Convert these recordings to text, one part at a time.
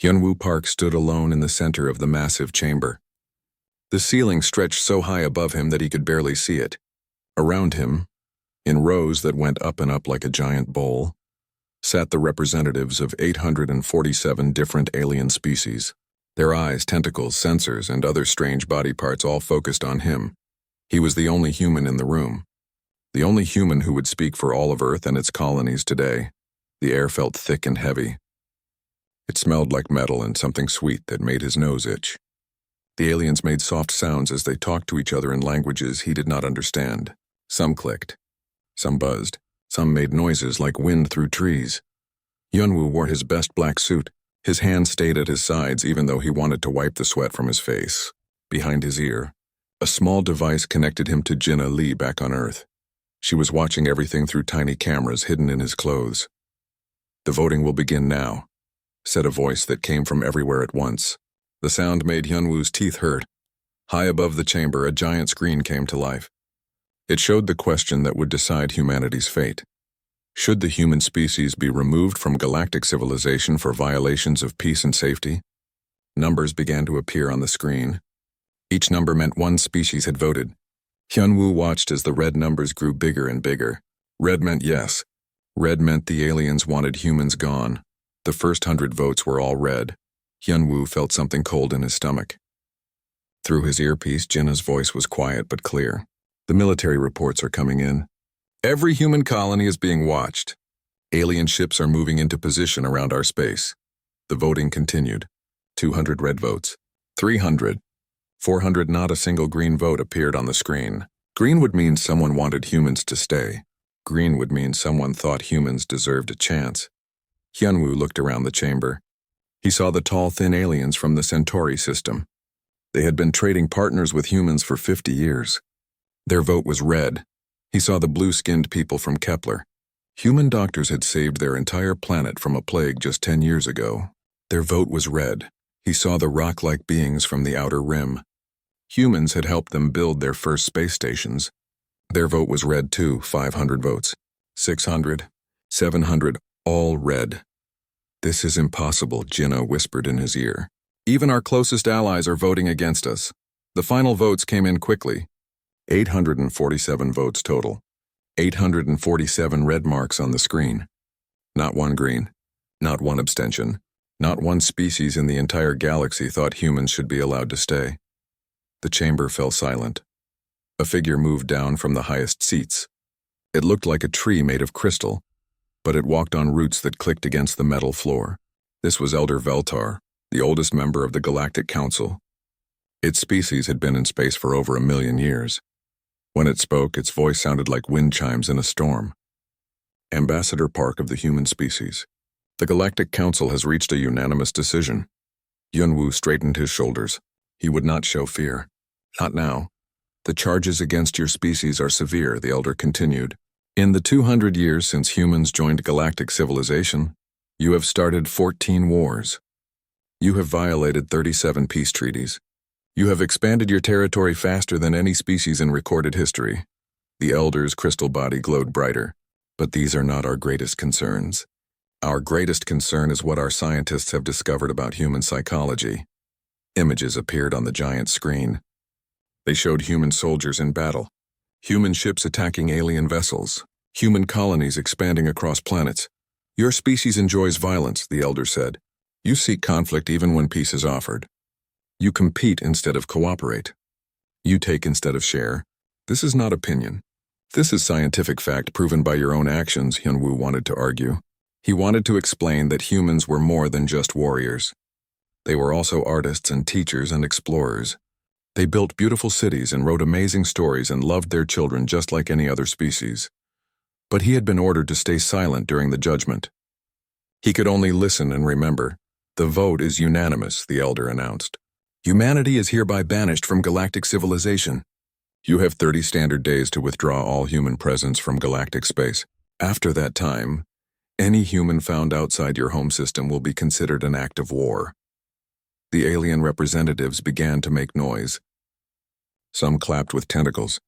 Hyunwoo Park stood alone in the center of the massive chamber. The ceiling stretched so high above him that he could barely see it. Around him, in rows that went up and up like a giant bowl, sat the representatives of 847 different alien species. Their eyes, tentacles, sensors, and other strange body parts all focused on him. He was the only human in the room. The only human who would speak for all of Earth and its colonies today. The air felt thick and heavy. It smelled like metal and something sweet that made his nose itch. The aliens made soft sounds as they talked to each other in languages he did not understand. Some clicked. Some buzzed. Some made noises like wind through trees. Hyunwoo wore his best black suit. His hands stayed at his sides even though he wanted to wipe the sweat from his face. Behind his ear, a small device connected him to Jinna Lee back on Earth. She was watching everything through tiny cameras hidden in his clothes. "The voting will begin now," said a voice that came from everywhere at once. The sound made Hyunwoo's teeth hurt. High above the chamber, a giant screen came to life. It showed the question that would decide humanity's fate. Should the human species be removed from galactic civilization for violations of peace and safety? Numbers began to appear on the screen. Each number meant one species had voted. Hyunwoo watched as the red numbers grew bigger and bigger. Red meant yes. Red meant the aliens wanted humans gone. The first 100 votes were all red. Hyunwoo felt something cold in his stomach. Through his earpiece, Jinna's voice was quiet but clear. "The military reports are coming in. Every human colony is being watched. Alien ships are moving into position around our space." The voting continued. 200 red votes. 300. 400. Not a single green vote appeared on the screen. Green would mean someone wanted humans to stay. Green would mean someone thought humans deserved a chance. Hyunwoo looked around the chamber. He saw the tall, thin aliens from the Centauri system. They had been trading partners with humans for 50 years. Their vote was red. He saw the blue-skinned people from Kepler. Human doctors had saved their entire planet from a plague just 10 years ago. Their vote was red. He saw the rock-like beings from the outer rim. Humans had helped them build their first space stations. Their vote was red too, 500 votes. 600, 700, all red. "This is impossible," Jinna whispered in his ear. "Even our closest allies are voting against us." The final votes came in quickly. 847 votes total. 847 red marks on the screen. Not one green. Not one abstention. Not one species in the entire galaxy thought humans should be allowed to stay. The chamber fell silent. A figure moved down from the highest seats. It looked like a tree made of crystal, but it walked on roots that clicked against the metal floor. This was Elder Veltar, the oldest member of the Galactic Council. Its species had been in space for over 1,000,000 years. When it spoke, its voice sounded like wind chimes in a storm. "Ambassador Park of the human species. The Galactic Council has reached a unanimous decision." Hyunwoo straightened his shoulders. He would not show fear. "Not now. The charges against your species are severe," the Elder continued. "In the 200 years since humans joined galactic civilization, you have started 14 wars. You have violated 37 peace treaties. You have expanded your territory faster than any species in recorded history." The Elder's crystal body glowed brighter. "But these are not our greatest concerns. Our greatest concern is what our scientists have discovered about human psychology." Images appeared on the giant screen. They showed human soldiers in battle, human ships attacking alien vessels, human colonies expanding across planets. "Your species enjoys violence," the Elder said. "You seek conflict even when peace is offered. You compete instead of cooperate. You take instead of share. This is not opinion. This is scientific fact proven by your own actions," Hyunwoo wanted to argue. He wanted to explain that humans were more than just warriors. They were also artists and teachers and explorers. They built beautiful cities and wrote amazing stories and loved their children just like any other species. But he had been ordered to stay silent during the judgment. He could only listen and remember. "The vote is unanimous," the Elder announced. "Humanity is hereby banished from galactic civilization. You have 30 standard days to withdraw all human presence from galactic space. After that time, any human found outside your home system will be considered an act of war." The alien representatives began to make noise. Some clapped with tentacles.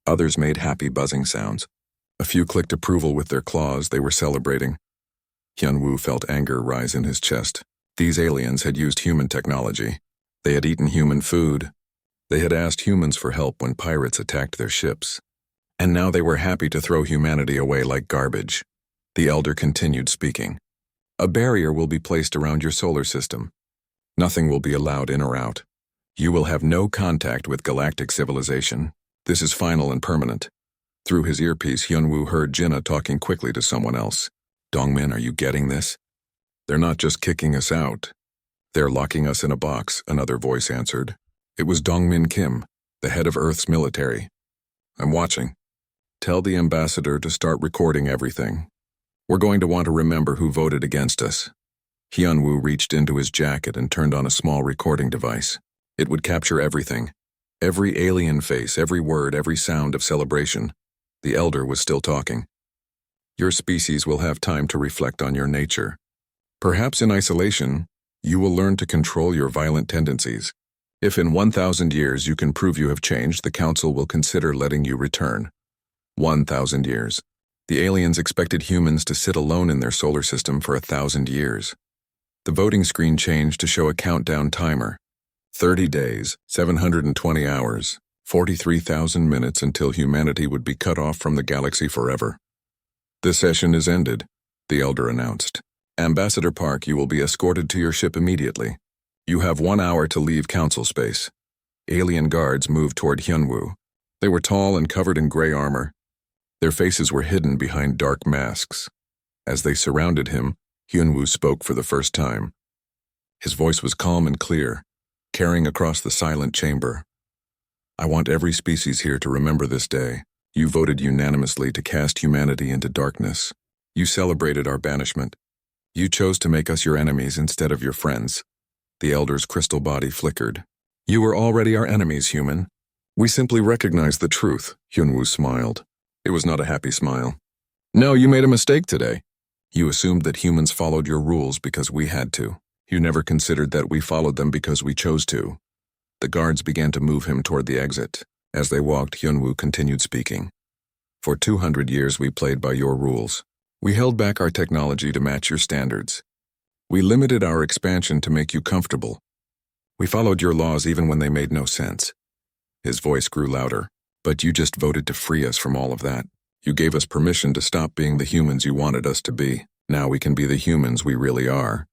Others made happy buzzing sounds. A few clicked approval with their claws. They were celebrating. Hyunwoo felt anger rise in his chest. These aliens had used human technology. They had eaten human food. They had asked humans for help when pirates attacked their ships. And now they were happy to throw humanity away like garbage. The elder continued speaking. A barrier will be placed around your solar system. Nothing will be allowed in or out. You will have no contact with galactic civilization. This is final and permanent. Through his earpiece, Hyunwoo heard Jinna talking quickly to someone else. Dongmin, are you getting this? They're not just kicking us out. They're locking us in a box, another voice answered. It was Dongmin Kim, the head of Earth's military. I'm watching. Tell the ambassador to start recording everything. We're going to want to remember who voted against us. Hyunwoo reached into his jacket and turned on a small recording device. It would capture everything. Every alien face, every word, every sound of celebration. The elder was still talking. Your species will have time to reflect on your nature. Perhaps in isolation, you will learn to control your violent tendencies. If in 1,000 years you can prove you have changed, the Council will consider letting you return. 1,000 years. The aliens expected humans to sit alone in their solar system for 1,000 years. The voting screen changed to show a countdown timer. 30 days, 720 hours, 43,000 minutes until humanity would be cut off from the galaxy forever. The session is ended, the elder announced. Ambassador Park, you will be escorted to your ship immediately. You have 1 hour to leave Council space. Alien guards moved toward Hyunwoo. They were tall and covered in gray armor. Their faces were hidden behind dark masks. As they surrounded him, Hyunwoo spoke for the first time. His voice was calm and clear, carrying across the silent chamber. I want every species here to remember this day. You voted unanimously to cast humanity into darkness. You celebrated our banishment. You chose to make us your enemies instead of your friends. The elder's crystal body flickered. You were already our enemies, human. We simply recognized the truth, Hyunwoo smiled. It was not a happy smile. No, you made a mistake today. You assumed that humans followed your rules because we had to. You never considered that we followed them because we chose to. The guards began to move him toward the exit. As they walked, Hyunwoo continued speaking. For 200 years we played by your rules. We held back our technology to match your standards. We limited our expansion to make you comfortable. We followed your laws even when they made no sense. His voice grew louder. But you just voted to free us from all of that. You gave us permission to stop being the humans you wanted us to be. Now we can be the humans we really are.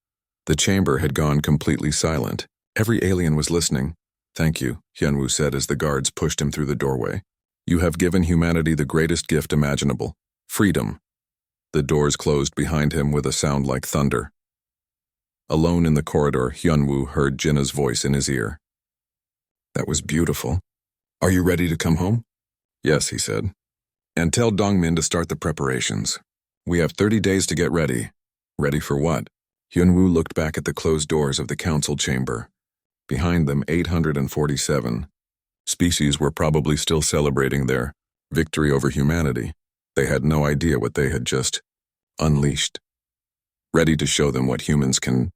The chamber had gone completely silent. Every alien was listening. Thank you, Hyunwoo said as the guards pushed him through the doorway. You have given humanity the greatest gift imaginable. Freedom. The doors closed behind him with a sound like thunder. Alone in the corridor, Hyunwoo heard Jinna's voice in his ear. That was beautiful. Are you ready to come home? Yes, he said. And tell Dongmin to start the preparations. We have 30 days to get ready. Ready for what? Hyunwoo looked back at the closed doors of the council chamber. Behind them, 847 species were probably still celebrating their victory over humanity. They had no idea what they had just unleashed. Ready to show them what humans can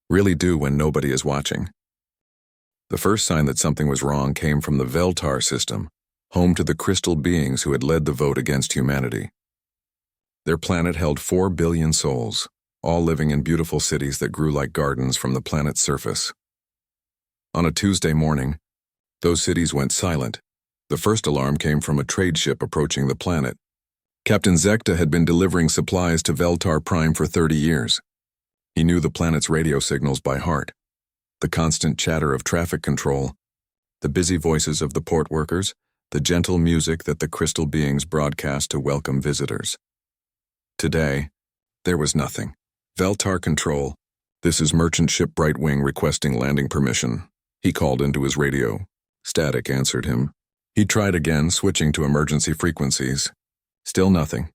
really do when nobody is watching. The first sign that something was wrong came from the Veltar system, home to the crystal beings who had led the vote against humanity. Their planet held 4 billion souls, all living in beautiful cities that grew like gardens from the planet's surface. On a Tuesday morning, those cities went silent. The first alarm came from a trade ship approaching the planet. Captain Zekta had been delivering supplies to Veltar Prime for 30 years. He knew the planet's radio signals by heart. The constant chatter of traffic control, the busy voices of the port workers, the gentle music that the crystal beings broadcast to welcome visitors. Today, there was nothing. Veltar Control, this is Merchant Ship Brightwing requesting landing permission. He called into his radio. Static answered him. He tried again, switching to emergency frequencies. Still nothing.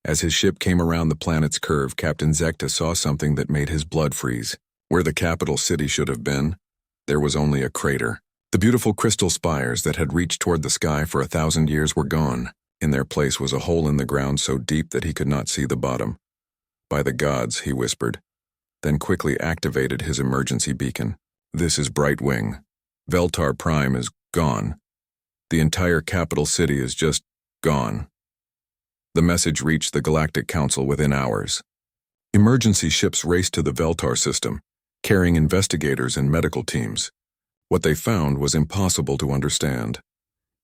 As his ship came around the planet's curve, Captain Zekta saw something that made his blood freeze. Where the capital city should have been, there was only a crater. The beautiful crystal spires that had reached toward the sky for 1,000 years were gone. In their place was a hole in the ground so deep that he could not see the bottom. By the gods, he whispered, then quickly activated his emergency beacon. This is Brightwing. Veltar Prime is gone. The entire capital city is just gone. The message reached the Galactic Council within hours. Emergency ships raced to the Veltar system, carrying investigators and medical teams. What they found was impossible to understand.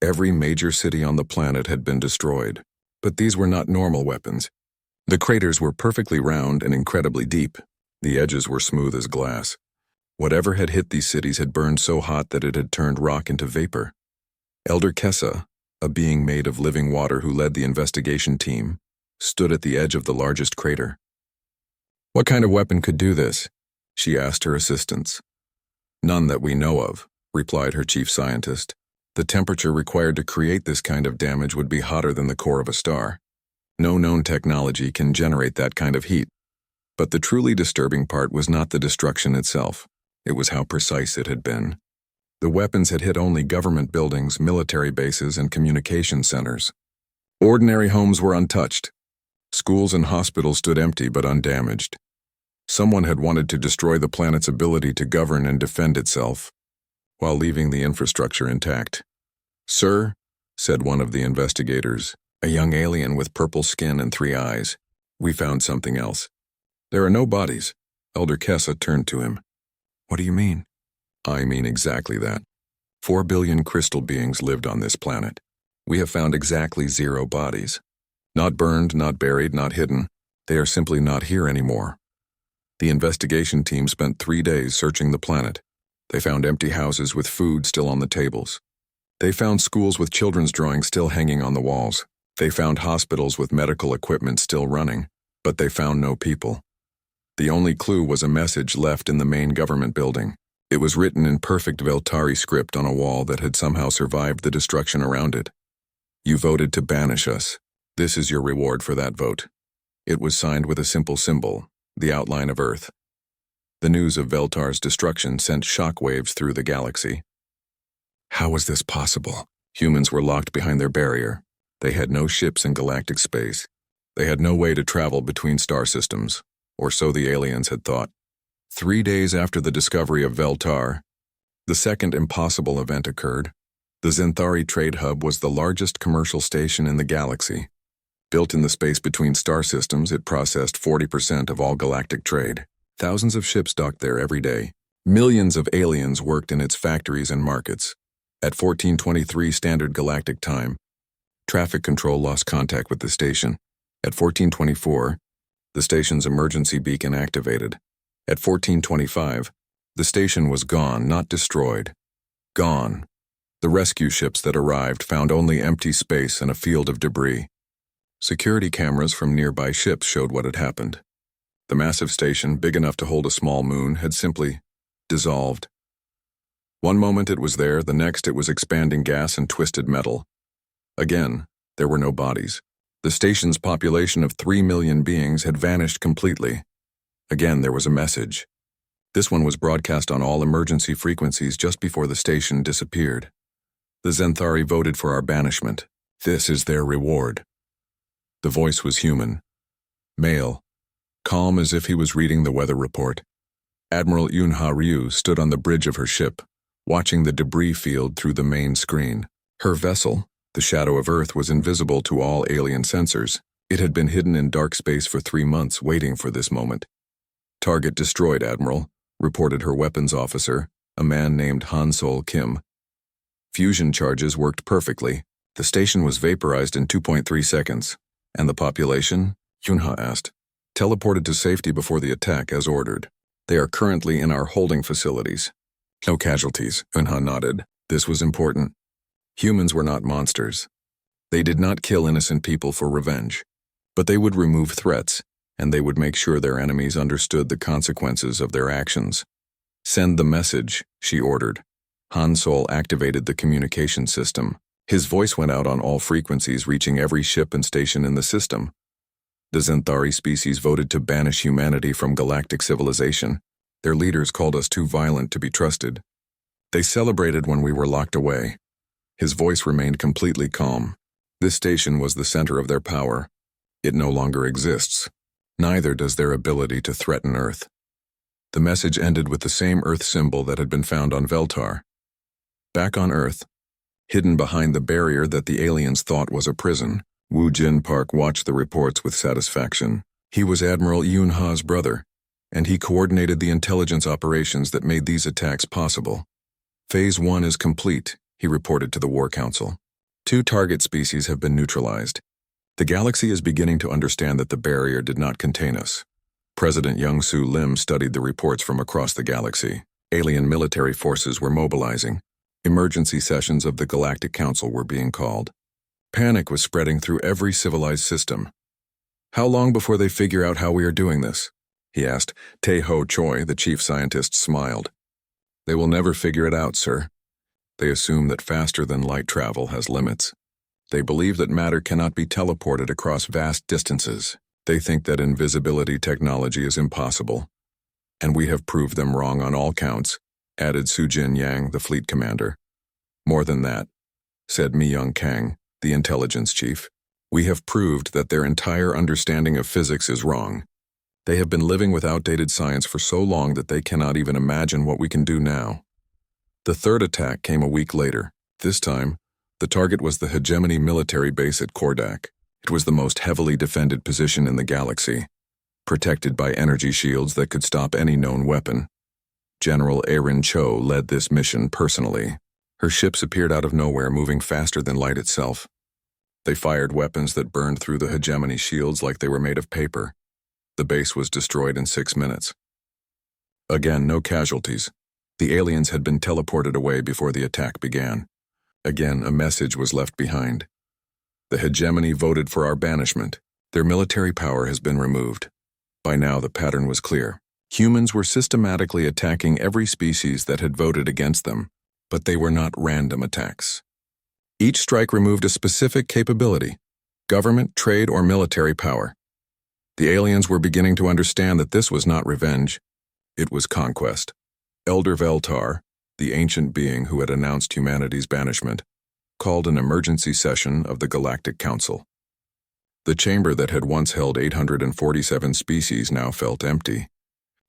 Every major city on the planet had been destroyed, but these were not normal weapons. The craters were perfectly round and incredibly deep. The edges were smooth as glass. Whatever had hit these cities had burned so hot that it had turned rock into vapor. Elder Kessa, a being made of living water who led the investigation team, stood at the edge of the largest crater. "What kind of weapon could do this?" she asked her assistants. "None that we know of," replied her chief scientist. "The temperature required to create this kind of damage would be hotter than the core of a star. No known technology can generate that kind of heat." But the truly disturbing part was not the destruction itself. It was how precise it had been. The weapons had hit only government buildings, military bases, and communication centers. Ordinary homes were untouched. Schools and hospitals stood empty but undamaged. Someone had wanted to destroy the planet's ability to govern and defend itself, while leaving the infrastructure intact. "Sir," said one of the investigators, a young alien with purple skin and 3 eyes, "we found something else." "There are no bodies." Elder Kessa turned to him. "What do you mean?" "I mean exactly that. 4 billion crystal beings lived on this planet. We have found exactly 0 bodies. Not burned, not buried, not hidden. They are simply not here anymore." The investigation team spent 3 days searching the planet. They found empty houses with food still on the tables. They found schools with children's drawings still hanging on the walls. They found hospitals with medical equipment still running, but they found no people. The only clue was a message left in the main government building. It was written in perfect Veltari script on a wall that had somehow survived the destruction around it. "You voted to banish us. This is your reward for that vote." It was signed with a simple symbol, the outline of Earth. The news of Veltar's destruction sent shockwaves through the galaxy. How was this possible? Humans were locked behind their barrier. They had no ships in galactic space. They had no way to travel between star systems, or so the aliens had thought. 3 days after the discovery of Veltar, the second impossible event occurred. The Zenthari Trade Hub was the largest commercial station in the galaxy. Built in the space between star systems, it processed 40% of all galactic trade. Thousands of ships docked there every day. Millions of aliens worked in its factories and markets. At 1423 Standard Galactic Time, traffic control lost contact with the station. At 1424, the station's emergency beacon activated. At 1425, the station was gone, not destroyed. Gone. The rescue ships that arrived found only empty space and a field of debris. Security cameras from nearby ships showed what had happened. The massive station, big enough to hold a small moon, had simply dissolved. One moment it was there, the next it was expanding gas and twisted metal. Again, there were no bodies. The station's population of 3 million beings had vanished completely. Again, there was a message. This one was broadcast on all emergency frequencies just before the station disappeared. "The Zenthari voted for our banishment. This is their reward." The voice was human. Male. Calm as if he was reading the weather report. Admiral Yunha Ryu stood on the bridge of her ship, watching the debris field through the main screen. Her vessel, the Shadow of Earth, was invisible to all alien sensors. It had been hidden in dark space for 3 months, waiting for this moment. "Target destroyed, Admiral," reported her weapons officer, a man named Han Sol Kim. Fusion charges worked perfectly. The station was vaporized in 2.3 seconds. "And the population?" Yunha asked. "Teleported to safety before the attack as ordered. They are currently in our holding facilities." "No casualties," Yunha nodded. This was important. Humans were not monsters. They did not kill innocent people for revenge. But they would remove threats, and they would make sure their enemies understood the consequences of their actions. "Send the message," she ordered. Han Sol activated the communication system. His voice went out on all frequencies, reaching every ship and station in the system. "The Zenthari species voted to banish humanity from galactic civilization. Their leaders called us too violent to be trusted. They celebrated when we were locked away." His voice remained completely calm. "This station was the center of their power. It no longer exists. Neither does their ability to threaten Earth." The message ended with the same Earth symbol that had been found on Veltar. Back on Earth, hidden behind the barrier that the aliens thought was a prison, Wu Jin Park watched the reports with satisfaction. He was Admiral Yunha's brother, and he coordinated the intelligence operations that made these attacks possible. Phase 1 is complete, he reported to the War Council. 2 target species have been neutralized. The galaxy is beginning to understand that the barrier did not contain us. President Young-Soo Lim studied the reports from across the galaxy. Alien military forces were mobilizing. Emergency sessions of the Galactic Council were being called. Panic was spreading through every civilized system. How long before they figure out how we are doing this? He asked. Tae-Ho Choi, the chief scientist, smiled. They will never figure it out, sir. They assume that faster-than-light travel has limits. They believe that matter cannot be teleported across vast distances. They think that invisibility technology is impossible. And we have proved them wrong on all counts, added Su-Jin Yang, the fleet commander. More than that, said Mi-Young Kang, the intelligence chief. We have proved that their entire understanding of physics is wrong. They have been living with outdated science for so long that they cannot even imagine what we can do now. The third attack came a week later. This time, the target was the Hegemony military base at Kordak. It was the most heavily defended position in the galaxy, protected by energy shields that could stop any known weapon. General Erin Cho led this mission personally. Her ships appeared out of nowhere, moving faster than light itself. They fired weapons that burned through the Hegemony shields like they were made of paper. The base was destroyed in 6 minutes. Again, no casualties. The aliens had been teleported away before the attack began. Again, a message was left behind. The Hegemony voted for our banishment. Their military power has been removed. By now, the pattern was clear. Humans were systematically attacking every species that had voted against them, but they were not random attacks. Each strike removed a specific capability: government, trade, or military power. The aliens were beginning to understand that this was not revenge. It was conquest. Elder Veltar, the ancient being who had announced humanity's banishment, called an emergency session of the Galactic Council. The chamber that had once held 847 species now felt empty.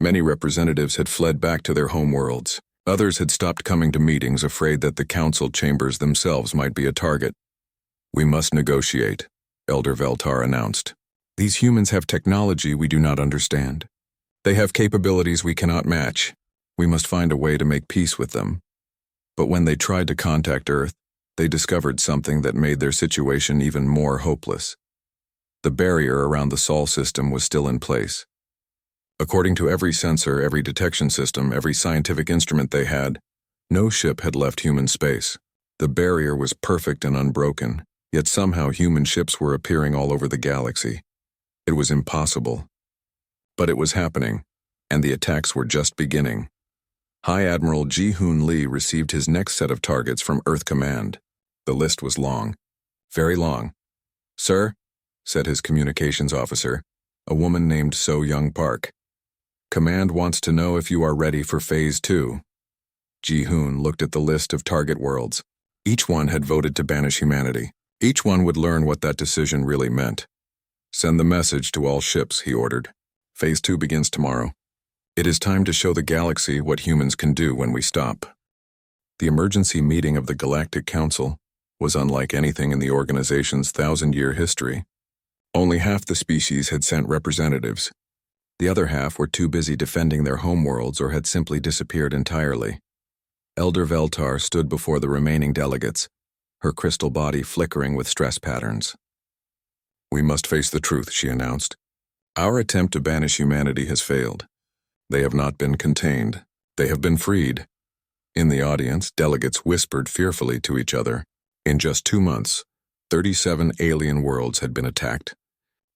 Many representatives had fled back to their homeworlds. Others had stopped coming to meetings, afraid that the council chambers themselves might be a target. We must negotiate, Elder Veltar announced. These humans have technology we do not understand. They have capabilities we cannot match. We must find a way to make peace with them. But when they tried to contact Earth, they discovered something that made their situation even more hopeless. The barrier around the Sol system was still in place. According to every sensor, every detection system, every scientific instrument they had, no ship had left human space. The barrier was perfect and unbroken, yet somehow human ships were appearing all over the galaxy. It was impossible. But it was happening, and the attacks were just beginning. High Admiral Ji-Hoon Lee received his next set of targets from Earth Command. The list was long, very long. Sir, said his communications officer, a woman named So-Young Park. Command wants to know if you are ready for Phase 2. Ji-Hoon looked at the list of target worlds. Each one had voted to banish humanity. Each one would learn what that decision really meant. Send the message to all ships, he ordered. Phase 2 begins tomorrow. It is time to show the galaxy what humans can do when we stop. The emergency meeting of the Galactic Council was unlike anything in the organization's 1,000-year history. Only half the species had sent representatives. The other half were too busy defending their homeworlds or had simply disappeared entirely. Elder Veltar stood before the remaining delegates, her crystal body flickering with stress patterns. We must face the truth, she announced. Our attempt to banish humanity has failed. They have not been contained. They have been freed. In the audience, delegates whispered fearfully to each other. In just 2 months, 37 alien worlds had been attacked.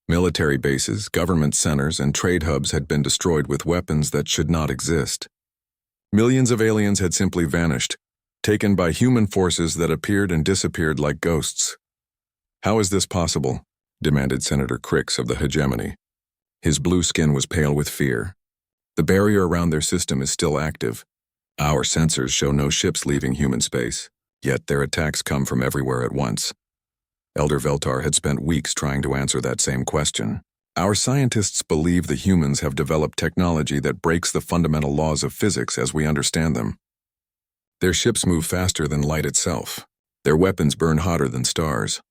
Military bases, government centers, and trade hubs had been destroyed with weapons that should not exist. Millions of aliens had simply vanished, taken by human forces that appeared and disappeared like ghosts. How is this possible? Demanded Senator Crix of the Hegemony. His blue skin was pale with fear. The barrier around their system is still active. Our sensors show no ships leaving human space, yet their attacks come from everywhere at once. Elder Veltar had spent weeks trying to answer that same question. Our scientists believe the humans have developed technology that breaks the fundamental laws of physics as we understand them. Their ships move faster than light itself. Their weapons burn hotter than stars.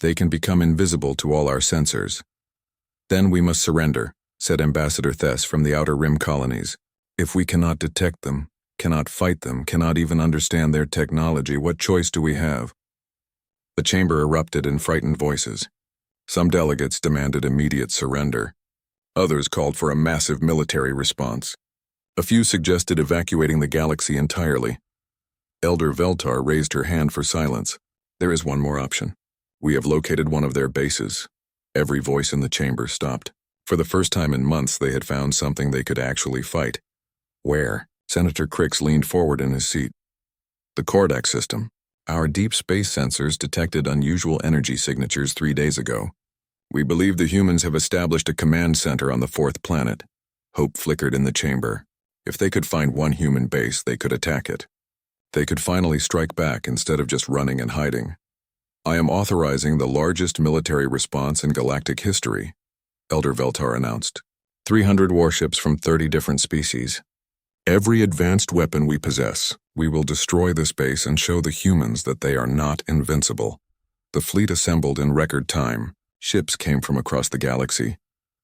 They can become invisible to all our sensors. Then we must surrender, said Ambassador Thess from the Outer Rim colonies. If we cannot detect them, cannot fight them, cannot even understand their technology, what choice do we have? The chamber erupted in frightened voices. Some delegates demanded immediate surrender. Others called for a massive military response. A few suggested evacuating the galaxy entirely. Elder Veltar raised her hand for silence. There is one more option. We have located one of their bases. Every voice in the chamber stopped. For the first time in months, they had found something they could actually fight. Where? Senator Crix leaned forward in his seat. The Kordak system. Our deep space sensors detected unusual energy signatures 3 days ago. We believe the humans have established a command center on the 4th planet. Hope flickered in the chamber. If they could find one human base, they could attack it. They could finally strike back instead of just running and hiding. I am authorizing the largest military response in galactic history, Elder Veltar announced. 300 warships from 30 different species. Every advanced weapon we possess. We will destroy this base and show the humans that they are not invincible. The fleet assembled in record time. Ships came from across the galaxy,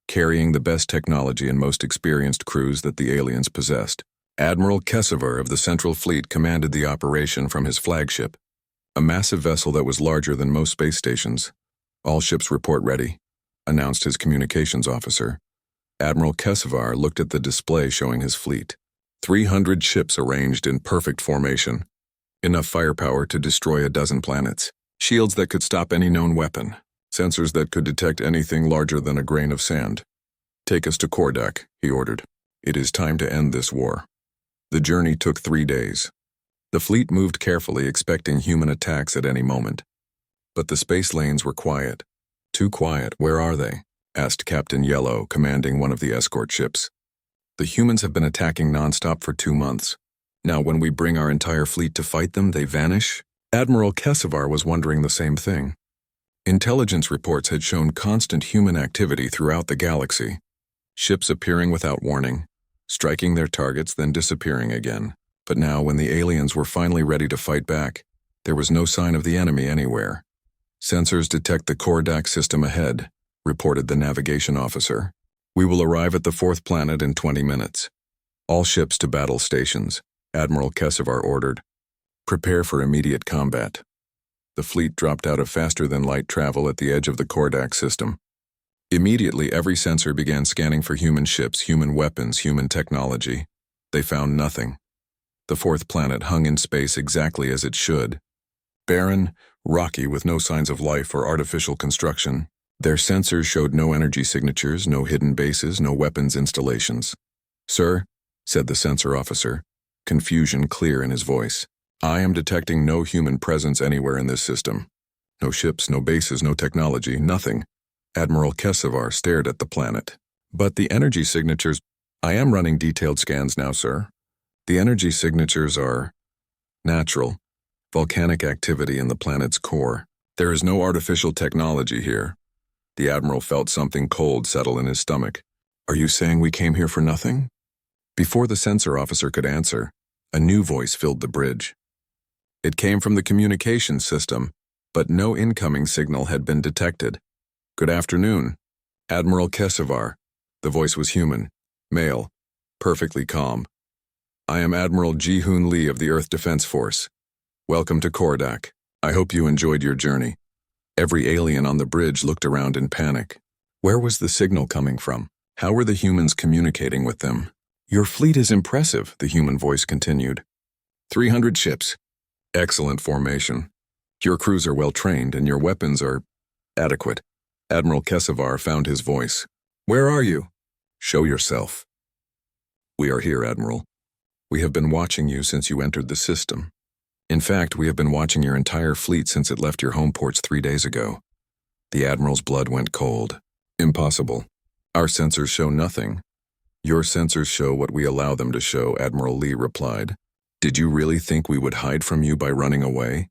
carrying the best technology and most experienced crews that the aliens possessed. Admiral Kessevar of the Central Fleet commanded the operation from his flagship, a massive vessel that was larger than most space stations. All ships report ready, announced his communications officer. Admiral Kessevar looked at the display showing his fleet. 300 ships arranged in perfect formation. Enough firepower to destroy a dozen planets. Shields that could stop any known weapon. Sensors that could detect anything larger than a grain of sand. Take us to Kordak, he ordered. It is time to end this war. The journey took 3 days. The fleet moved carefully, expecting human attacks at any moment. But the space lanes were quiet. Too quiet. Where are they? Asked Captain Yellow, commanding one of the escort ships. The humans have been attacking nonstop for 2 months. Now when we bring our entire fleet to fight them, they vanish? Admiral Kessevar was wondering the same thing. Intelligence reports had shown constant human activity throughout the galaxy. Ships appearing without warning, striking their targets, then disappearing again. But now, when the aliens were finally ready to fight back, there was no sign of the enemy anywhere. Sensors detect the Kordak system ahead, reported the navigation officer. We will arrive at the 4th planet in 20 minutes. All ships to battle stations, Admiral Kessevar ordered. Prepare for immediate combat. The fleet dropped out of faster-than-light travel at the edge of the Kordak system. Immediately, every sensor began scanning for human ships, human weapons, human technology. They found nothing. The 4th planet hung in space exactly as it should. Barren, rocky with no signs of life or artificial construction. Their sensors showed no energy signatures, no hidden bases, no weapons installations. Sir, said the sensor officer, confusion clear in his voice. I am detecting no human presence anywhere in this system. No ships, no bases, no technology, nothing. Admiral Kessevar stared at the planet. But the energy signatures... I am running detailed scans now, sir. The energy signatures are natural, volcanic activity in the planet's core. There is no artificial technology here. The Admiral felt something cold settle in his stomach. Are you saying we came here for nothing? Before the sensor officer could answer, a new voice filled the bridge. It came from the communications system, but no incoming signal had been detected. Good afternoon, Admiral Kessevar. The voice was human, male, perfectly calm. I am Admiral Ji-Hoon Lee of the Earth Defense Force. Welcome to Kordak. I hope you enjoyed your journey. Every alien on the bridge looked around in panic. Where was the signal coming from? How were the humans communicating with them? Your fleet is impressive, the human voice continued. 300 ships. Excellent formation. Your crews are well trained and your weapons are adequate. Admiral Kessevar found his voice. Where are you? Show yourself. We are here, Admiral. We have been watching you since you entered the system. In fact, we have been watching your entire fleet since it left your home ports 3 days ago. The Admiral's blood went cold. Impossible. Our sensors show nothing. Your sensors show what we allow them to show, Admiral Lee replied. Did you really think we would hide from you by running away?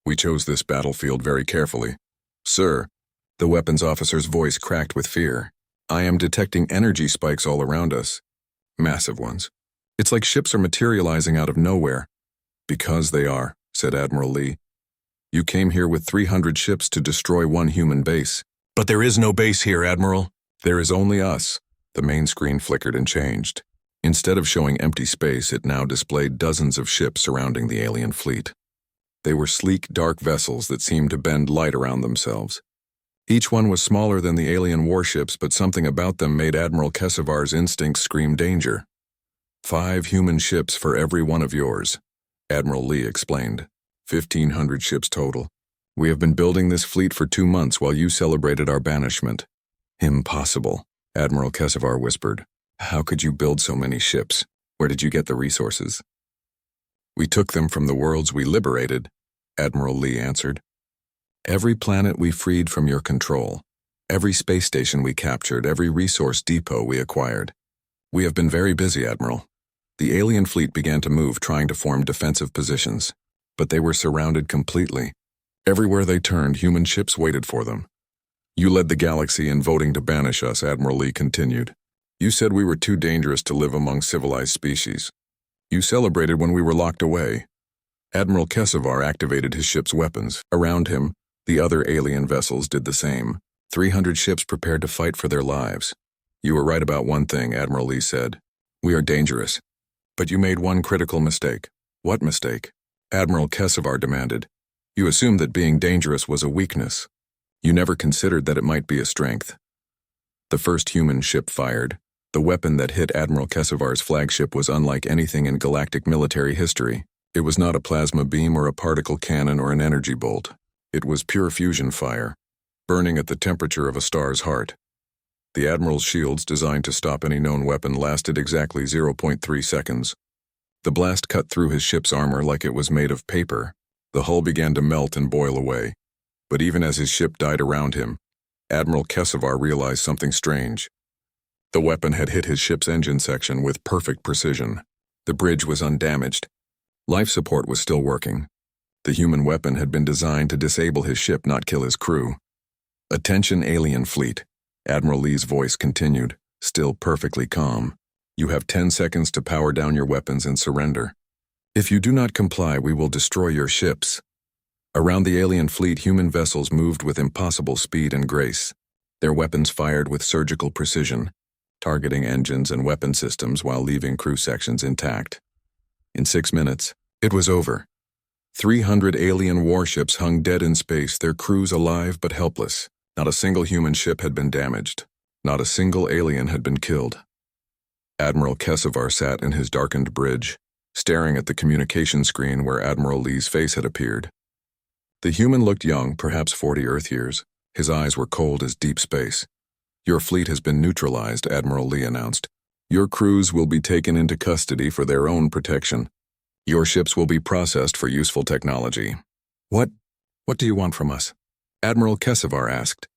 We chose this battlefield very carefully. Sir, the weapons officer's voice cracked with fear. I am detecting energy spikes all around us. Massive ones. It's like ships are materializing out of nowhere. Because they are, said Admiral Lee. You came here with 300 ships to destroy one human base. But there is no base here, Admiral. There is only us. The main screen flickered and changed. Instead of showing empty space, it now displayed dozens of ships surrounding the alien fleet. They were sleek, dark vessels that seemed to bend light around themselves. Each one was smaller than the alien warships, but something about them made Admiral Kessevar's instincts scream danger. 5 human ships for every one of yours, Admiral Lee explained. 1,500 ships total. We have been building this fleet for 2 months while you celebrated our banishment. Impossible, Admiral Kessevar whispered. How could you build so many ships? Where did you get the resources? We took them from the worlds we liberated, Admiral Lee answered. Every planet we freed from your control, every space station we captured, every resource depot we acquired. We have been very busy, Admiral. The alien fleet began to move, trying to form defensive positions, but they were surrounded completely. Everywhere they turned, human ships waited for them. You led the galaxy in voting to banish us, Admiral Lee continued. You said we were too dangerous to live among civilized species. You celebrated when we were locked away. Admiral Kessevar activated his ship's weapons. Around him, the other alien vessels did the same. 300 ships prepared to fight for their lives. You were right about one thing, Admiral Lee said. We are dangerous. But you made one critical mistake. What mistake? Admiral Kessevar demanded. You assumed that being dangerous was a weakness. You never considered that it might be a strength. The first human ship fired. The weapon that hit Admiral Kessevar's flagship was unlike anything in galactic military history. It was not a plasma beam or a particle cannon or an energy bolt. It was pure fusion fire, burning at the temperature of a star's heart. The Admiral's shields, designed to stop any known weapon, lasted exactly 0.3 seconds. The blast cut through his ship's armor like it was made of paper. The hull began to melt and boil away. But even as his ship died around him, Admiral Kessevar realized something strange. The weapon had hit his ship's engine section with perfect precision. The bridge was undamaged. Life support was still working. The human weapon had been designed to disable his ship, not kill his crew. Attention, alien fleet, Admiral Lee's voice continued, still perfectly calm. You have 10 seconds to power down your weapons and surrender. If you do not comply, we will destroy your ships. Around the alien fleet, human vessels moved with impossible speed and grace. Their weapons fired with surgical precision, targeting engines and weapon systems while leaving crew sections intact. In 6 minutes, it was over. 300 alien warships hung dead in space, their crews alive but helpless. Not a single human ship had been damaged. Not a single alien had been killed. Admiral Kessevar sat in his darkened bridge, staring at the communication screen where Admiral Lee's face had appeared. The human looked young, perhaps 40 Earth years. His eyes were cold as deep space. Your fleet has been neutralized, Admiral Lee announced. Your crews will be taken into custody for their own protection. Your ships will be processed for useful technology. What do you want from us? Admiral Kessevar asked.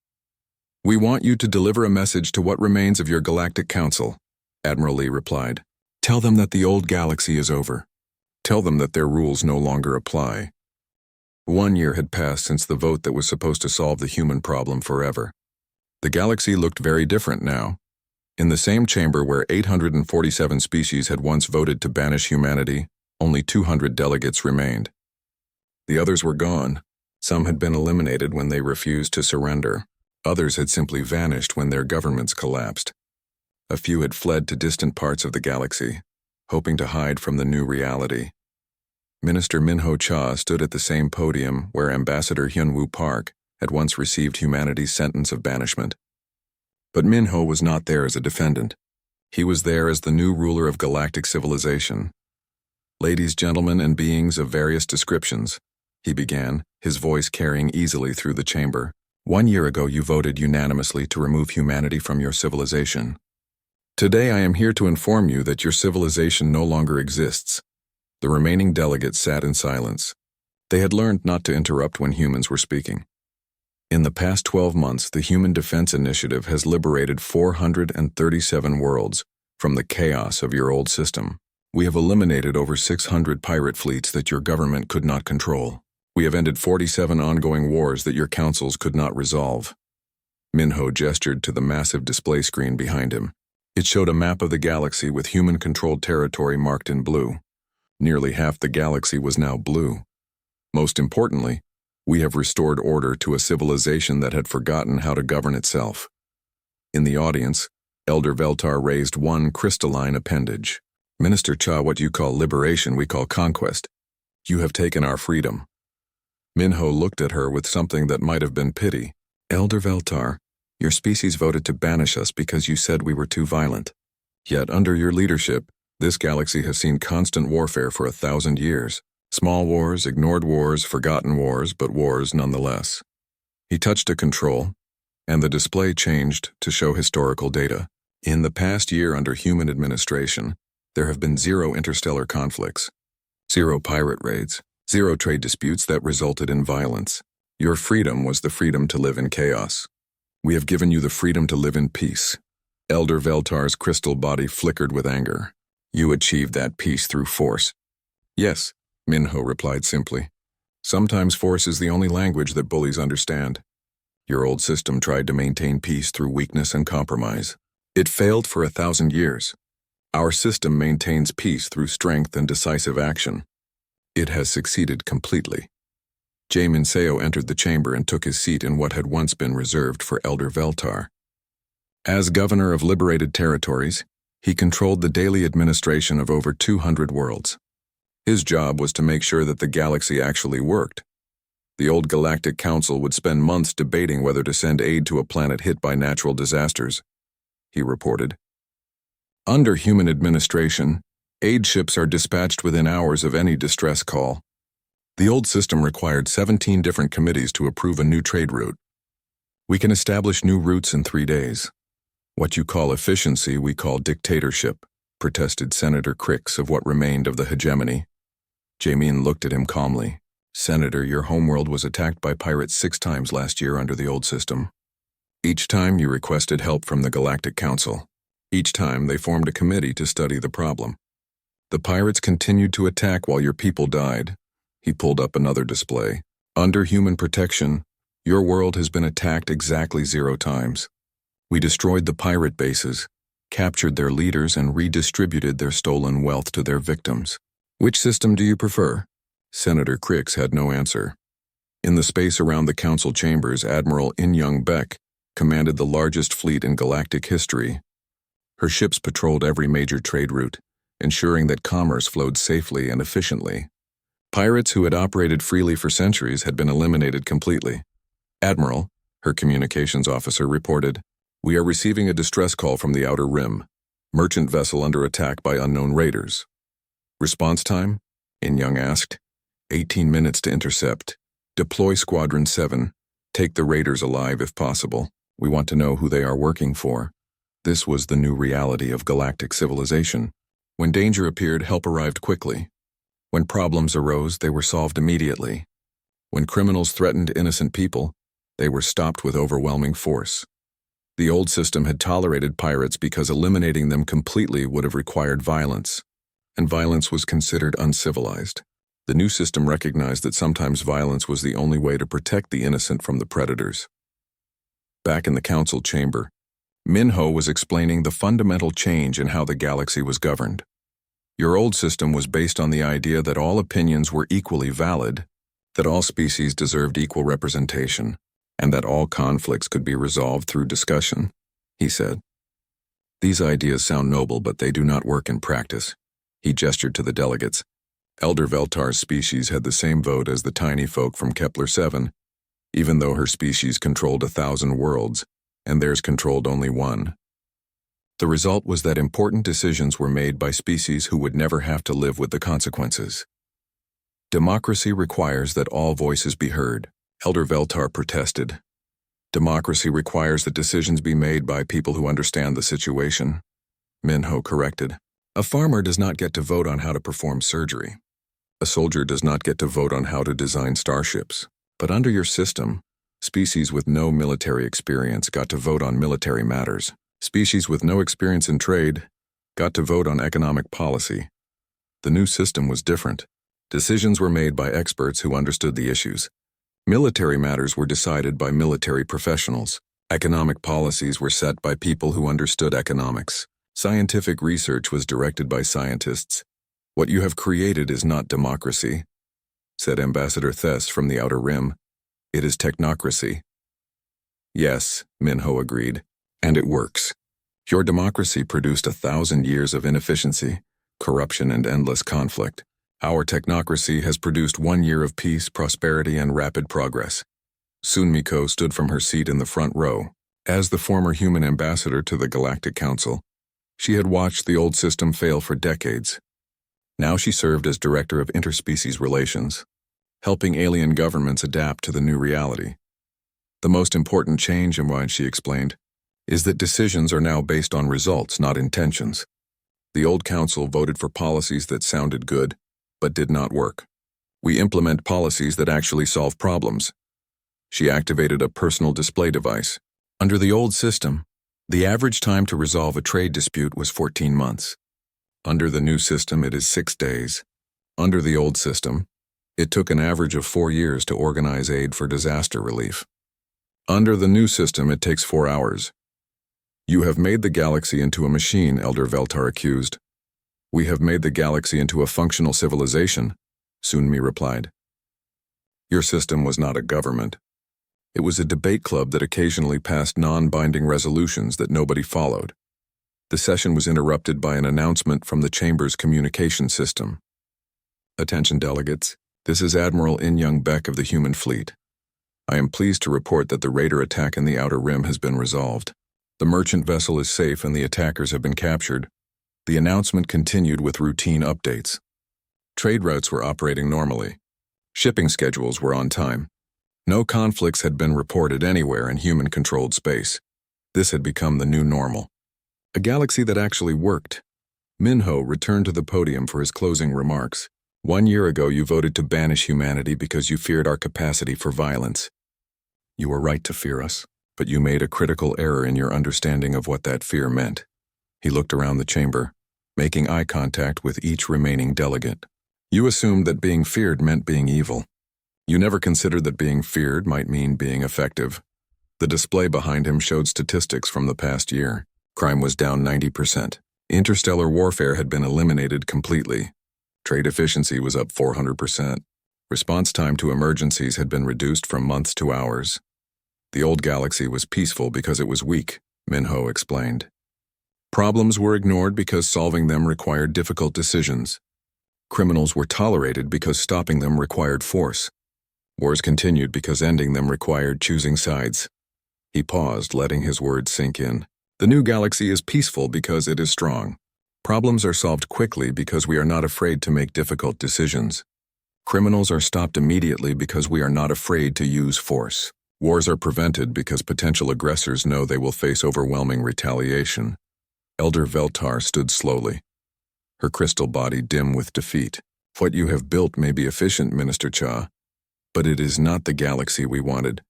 We want you to deliver a message to what remains of your Galactic Council, Admiral Lee replied. Tell them that the old galaxy is over. Tell them that their rules no longer apply. 1 year had passed since the vote that was supposed to solve the human problem forever. The galaxy looked very different now. In the same chamber where 847 species had once voted to banish humanity, only 200 delegates remained. The others were gone. Some had been eliminated when they refused to surrender. Others had simply vanished when their governments collapsed. A few had fled to distant parts of the galaxy, hoping to hide from the new reality. Minister Minho Cha stood at the same podium where Ambassador Hyunwoo Park had once received humanity's sentence of banishment. But Minho was not there as a defendant. He was there as the new ruler of galactic civilization. Ladies, gentlemen, and beings of various descriptions, he began, his voice carrying easily through the chamber. 1 year ago you voted unanimously to remove humanity from your civilization. Today I am here to inform you that your civilization no longer exists. The remaining delegates sat in silence. They had learned not to interrupt when humans were speaking. In the past 12 months, the Human Defense Initiative has liberated 437 worlds from the chaos of your old system. We have eliminated over 600 pirate fleets that your government could not control. We have ended 47 ongoing wars that your councils could not resolve. Minho gestured to the massive display screen behind him. It showed a map of the galaxy with human-controlled territory marked in blue. Nearly half the galaxy was now blue. Most importantly, we have restored order to a civilization that had forgotten how to govern itself. In the audience, Elder Veltar raised one crystalline appendage. Minister Cha, what you call liberation, we call conquest. You have taken our freedom. Minho looked at her with something that might have been pity. Elder Veltar, your species voted to banish us because you said we were too violent. Yet under your leadership, this galaxy has seen constant warfare for 1,000 years. Small wars, ignored wars, forgotten wars, but wars nonetheless. He touched a control, and the display changed to show historical data. In the past year under human administration, there have been 0 interstellar conflicts, 0 pirate raids, 0 trade disputes that resulted in violence. Your freedom was the freedom to live in chaos. We have given you the freedom to live in peace. Elder Veltar's crystal body flickered with anger. You achieved that peace through force. Yes, Minho replied simply. Sometimes force is the only language that bullies understand. Your old system tried to maintain peace through weakness and compromise. It failed for 1,000 years. Our system maintains peace through strength and decisive action. It has succeeded completely. Jamin Seo entered the chamber and took his seat in what had once been reserved for Elder Veltar. As governor of liberated territories, he controlled the daily administration of over 200 worlds. His job was to make sure that the galaxy actually worked. The old Galactic Council would spend months debating whether to send aid to a planet hit by natural disasters, he reported. Under human administration, aid ships are dispatched within hours of any distress call. The old system required 17 different committees to approve a new trade route. We can establish new routes in 3 days. What you call efficiency, we call dictatorship, protested Senator Crix of what remained of the hegemony. Jamin looked at him calmly. Senator, your homeworld was attacked by pirates 6 times last year under the old system. Each time you requested help from the Galactic Council. Each time they formed a committee to study the problem. The pirates continued to attack while your people died. He pulled up another display. Under human protection, your world has been attacked exactly 0 times. We destroyed the pirate bases, captured their leaders, and redistributed their stolen wealth to their victims. Which system do you prefer? Senator Crix had no answer. In the space around the council chambers, Admiral In-Young Beck commanded the largest fleet in galactic history. Her ships patrolled every major trade route, ensuring that commerce flowed safely and efficiently. Pirates who had operated freely for centuries had been eliminated completely. Admiral, her communications officer, reported, "We are receiving a distress call from the Outer Rim. Merchant vessel under attack by unknown raiders." Response time? In-Young asked. 18 minutes to intercept. Deploy Squadron 7. Take the raiders alive if possible. We want to know who they are working for. This was the new reality of galactic civilization. When danger appeared, help arrived quickly. When problems arose, they were solved immediately. When criminals threatened innocent people, they were stopped with overwhelming force. The old system had tolerated pirates because eliminating them completely would have required violence, and violence was considered uncivilized. The new system recognized that sometimes violence was the only way to protect the innocent from the predators. Back in the council chamber, Minho was explaining the fundamental change in how the galaxy was governed. Your old system was based on the idea that all opinions were equally valid, that all species deserved equal representation, and that all conflicts could be resolved through discussion, he said. These ideas sound noble, but they do not work in practice. He gestured to the delegates. Elder Veltar's species had the same vote as the tiny folk from Kepler 7, even though her species controlled 1,000 worlds, and theirs controlled only 1. The result was that important decisions were made by species who would never have to live with the consequences. Democracy requires that all voices be heard, Elder Veltar protested. Democracy requires that decisions be made by people who understand the situation, Minho corrected. A farmer does not get to vote on how to perform surgery. A soldier does not get to vote on how to design starships. But under your system, species with no military experience got to vote on military matters. Species with no experience in trade got to vote on economic policy. The new system was different. Decisions were made by experts who understood the issues. Military matters were decided by military professionals. Economic policies were set by people who understood economics. Scientific research was directed by scientists. What you have created is not democracy, said Ambassador Thess from the Outer Rim. It is technocracy. Yes, Minho agreed. And it works. Your democracy produced 1,000 years of inefficiency, corruption, and endless conflict. Our technocracy has produced 1 year of peace, prosperity, and rapid progress. Sunmiko stood from her seat in the front row. As the former human ambassador to the Galactic Council, she had watched the old system fail for decades. Now she served as director of interspecies relations, helping alien governments adapt to the new reality. The most important change, she explained, is that decisions are now based on results, not intentions. The old council voted for policies that sounded good, but did not work. We implement policies that actually solve problems. She activated a personal display device. Under the old system, the average time to resolve a trade dispute was 14 months. Under the new system, it is 6 days. Under the old system, it took an average of 4 years to organize aid for disaster relief. Under the new system, it takes 4 hours. You have made the galaxy into a machine, Elder Veltar accused. We have made the galaxy into a functional civilization, Sunmi replied. Your system was not a government. It was a debate club that occasionally passed non-binding resolutions that nobody followed. The session was interrupted by an announcement from the Chamber's communication system. Attention delegates, this is Admiral In-Young Beck of the Human Fleet. I am pleased to report that the raider attack in the Outer Rim has been resolved. The merchant vessel is safe and the attackers have been captured. The announcement continued with routine updates. Trade routes were operating normally. Shipping schedules were on time. No conflicts had been reported anywhere in human-controlled space. This had become the new normal. A galaxy that actually worked. Minho returned to the podium for his closing remarks. 1 year ago, you voted to banish humanity because you feared our capacity for violence. You were right to fear us, but you made a critical error in your understanding of what that fear meant. He looked around the chamber, making eye contact with each remaining delegate. You assumed that being feared meant being evil. You never considered that being feared might mean being effective. The display behind him showed statistics from the past year. Crime was down 90%. Interstellar warfare had been eliminated completely. Trade efficiency was up 400%. Response time to emergencies had been reduced from months to hours. The old galaxy was peaceful because it was weak, Minho explained. Problems were ignored because solving them required difficult decisions. Criminals were tolerated because stopping them required force. Wars continued because ending them required choosing sides. He paused, letting his words sink in. The new galaxy is peaceful because it is strong. Problems are solved quickly because we are not afraid to make difficult decisions. Criminals are stopped immediately because we are not afraid to use force. Wars are prevented because potential aggressors know they will face overwhelming retaliation. Elder Veltar stood slowly, her crystal body dim with defeat. What you have built may be efficient, Minister Cha, but it is not the galaxy we wanted.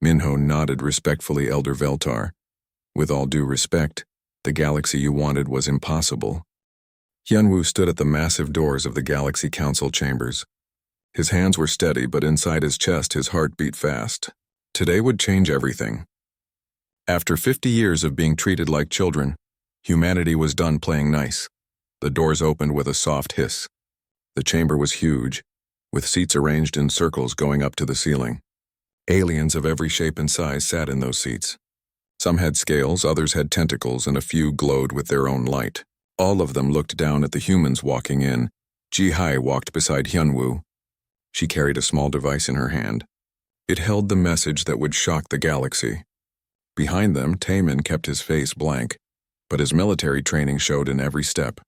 Minho nodded respectfully, Elder Veltar. With all due respect, the galaxy you wanted was impossible. Hyunwoo stood at the massive doors of the Galaxy Council chambers. His hands were steady, but inside his chest his heart beat fast. Today would change everything. After 50 years of being treated like children, humanity was done playing nice. The doors opened with a soft hiss. The chamber was huge, with seats arranged in circles going up to the ceiling. Aliens of every shape and size sat in those seats. Some had scales, others had tentacles, and a few glowed with their own light. All of them looked down at the humans walking in. Ji-hai walked beside Hyunwoo. She carried a small device in her hand. It held the message that would shock the galaxy. Behind them, Taemin kept his face blank, but his military training showed in every step.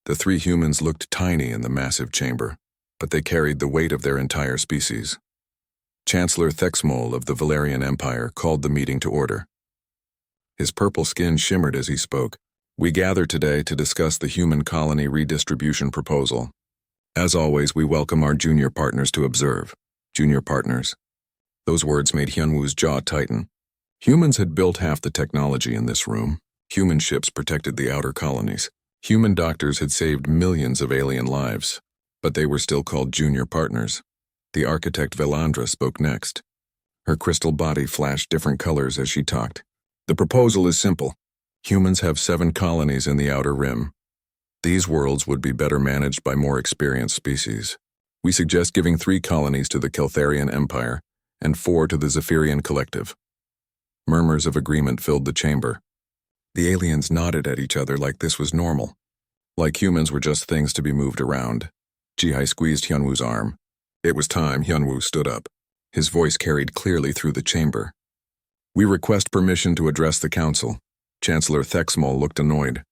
The 3 humans looked tiny in the massive chamber, but they carried the weight of their entire species. Chancellor Thexmol of the Valerian Empire called the meeting to order. His purple skin shimmered as he spoke. We gather today to discuss the human colony redistribution proposal. As always, we welcome our junior partners to observe. Junior partners. Those words made Hyunwoo's jaw tighten. Humans had built half the technology in this room. Human ships protected the outer colonies. Human doctors had saved millions of alien lives, but they were still called junior partners. The architect Velandra spoke next. Her crystal body flashed different colors as she talked. The proposal is simple. Humans have 7 colonies in the Outer Rim. These worlds would be better managed by more experienced species. We suggest giving 3 colonies to the Keltharian Empire and 4 to the Zephyrian Collective. Murmurs of agreement filled the chamber. The aliens nodded at each other like this was normal. Like humans were just things to be moved around. Ji-hai squeezed Hyunwoo's arm. It was time. Hyunwoo stood up. His voice carried clearly through the chamber. We request permission to address the council. Chancellor Thexmal looked annoyed.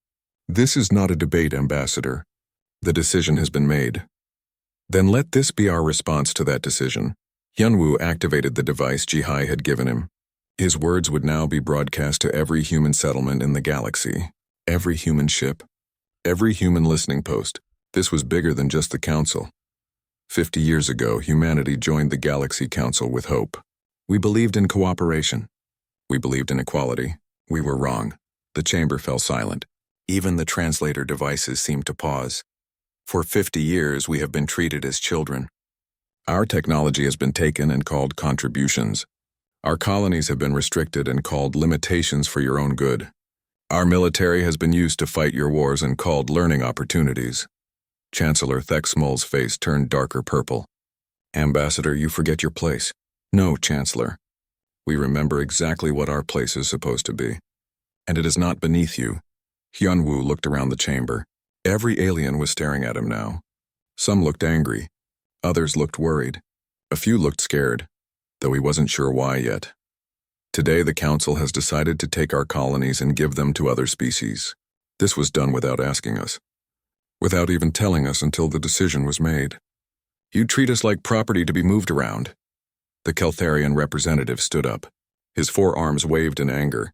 This is not a debate, Ambassador. The decision has been made. Then let this be our response to that decision. Hyunwoo activated the device Ji-hai had given him. His words would now be broadcast to every human settlement in the galaxy, every human ship, every human listening post. This was bigger than just the council. 50 years ago, humanity joined the Galaxy Council with hope. We believed in cooperation. We believed in equality. We were wrong. The chamber fell silent. Even the translator devices seemed to pause. For 50 years, we have been treated as children. Our technology has been taken and called contributions. Our colonies have been restricted and called limitations for your own good. Our military has been used to fight your wars and called learning opportunities. Chancellor Thexmal's face turned darker purple. Ambassador, you forget your place. No, Chancellor. We remember exactly what our place is supposed to be. And it is not beneath you. Hyunwoo looked around the chamber. Every alien was staring at him now. Some looked angry. Others looked worried. A few looked scared, though he wasn't sure why yet. Today, the Council has decided to take our colonies and give them to other species. This was done without asking us. Without even telling us until the decision was made. You treat us like property to be moved around. The Keltharian representative stood up. His forearms waved in anger.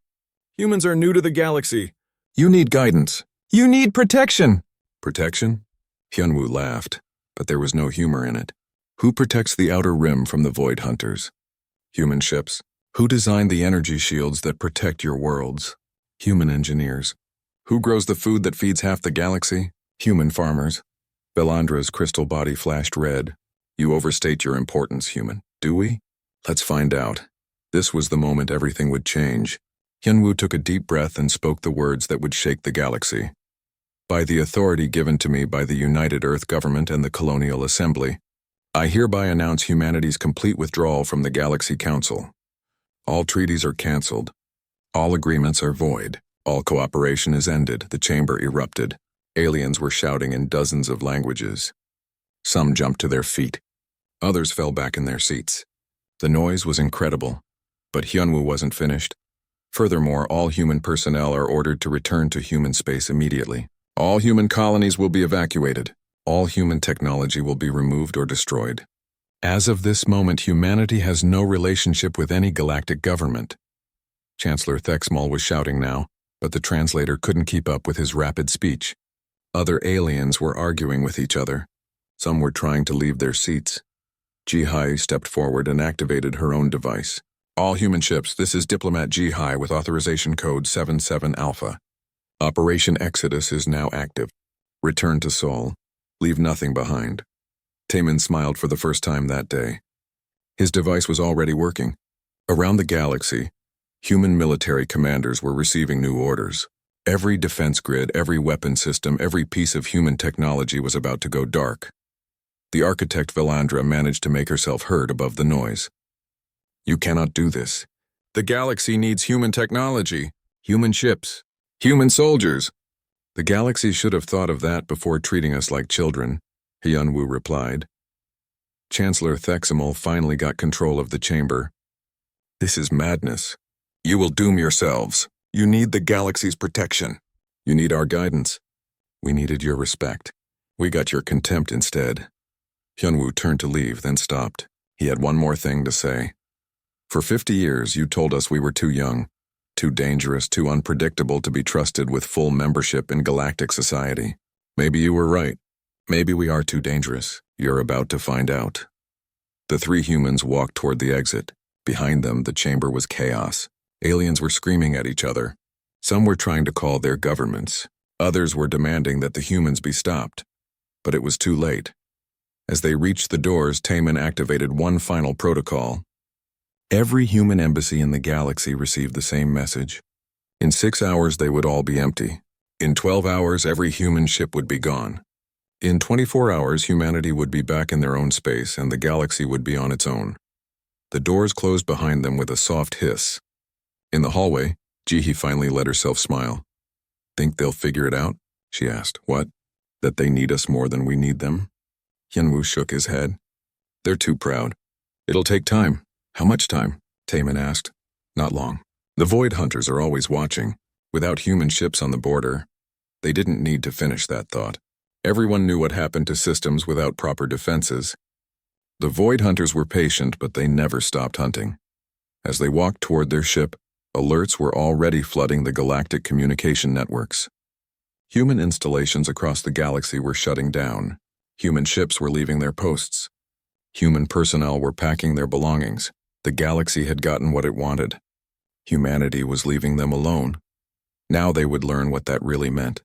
Humans are new to the galaxy. You need guidance. You need protection. Protection? Hyunwoo laughed, but there was no humor in it. Who protects the outer rim from the Void Hunters? Human ships. Who designed the energy shields that protect your worlds? Human engineers. Who grows the food that feeds half the galaxy? Human farmers. Belandra's crystal body flashed red. You overstate your importance, human. Do we? Let's find out. This was the moment everything would change. Hyunwoo took a deep breath and spoke the words that would shake the galaxy. By the authority given to me by the United Earth Government and the Colonial Assembly, I hereby announce humanity's complete withdrawal from the Galaxy Council. All treaties are cancelled. All agreements are void. All cooperation is ended. The chamber erupted. Aliens were shouting in dozens of languages. Some jumped to their feet. Others fell back in their seats. The noise was incredible, but Hyunwoo wasn't finished. Furthermore, all human personnel are ordered to return to human space immediately. All human colonies will be evacuated. All human technology will be removed or destroyed. As of this moment, humanity has no relationship with any galactic government. Chancellor Thexmal was shouting now, but the translator couldn't keep up with his rapid speech. Other aliens were arguing with each other. Some were trying to leave their seats. Ji-hai stepped forward and activated her own device. All human ships, this is Diplomat Ji-hai with authorization code 77 Alpha. Operation Exodus is now active. Return to Seoul. Leave nothing behind. Taemin smiled for the first time that day. His device was already working. Around the galaxy, human military commanders were receiving new orders. Every defense grid, every weapon system, every piece of human technology was about to go dark. The architect Velandra managed to make herself heard above the noise. You cannot do this. The galaxy needs human technology, human ships, human soldiers. The galaxy should have thought of that before treating us like children, Hyunwoo replied. Chancellor Thexmal finally got control of the chamber. This is madness. You will doom yourselves. You need the galaxy's protection. You need our guidance. We needed your respect. We got your contempt instead. Hyunwoo turned to leave, then stopped. He had one more thing to say. For 50 years, you told us we were too young, too dangerous, too unpredictable to be trusted with full membership in galactic society. Maybe you were right. Maybe we are too dangerous. You're about to find out. The three humans walked toward the exit. Behind them, the chamber was chaos. Aliens were screaming at each other. Some were trying to call their governments. Others were demanding that the humans be stopped. But it was too late. As they reached the doors, Taemin activated one final protocol. Every human embassy in the galaxy received the same message. In 6 hours, they would all be empty. In 12 hours, every human ship would be gone. In 24 hours, humanity would be back in their own space and the galaxy would be on its own. The doors closed behind them with a soft hiss. In the hallway, Jihi finally let herself smile. Think they'll figure it out? She asked. What? That they need us more than we need them? Hyunwoo shook his head. They're too proud. It'll take time. How much time? Taemin asked. Not long. The Void Hunters are always watching. Without human ships on the border, they didn't need to finish that thought. Everyone knew what happened to systems without proper defenses. The Void Hunters were patient, but they never stopped hunting. As they walked toward their ship, alerts were already flooding the galactic communication networks. Human installations across the galaxy were shutting down. Human ships were leaving their posts. Human personnel were packing their belongings. The galaxy had gotten what it wanted. Humanity was leaving them alone. Now they would learn what that really meant.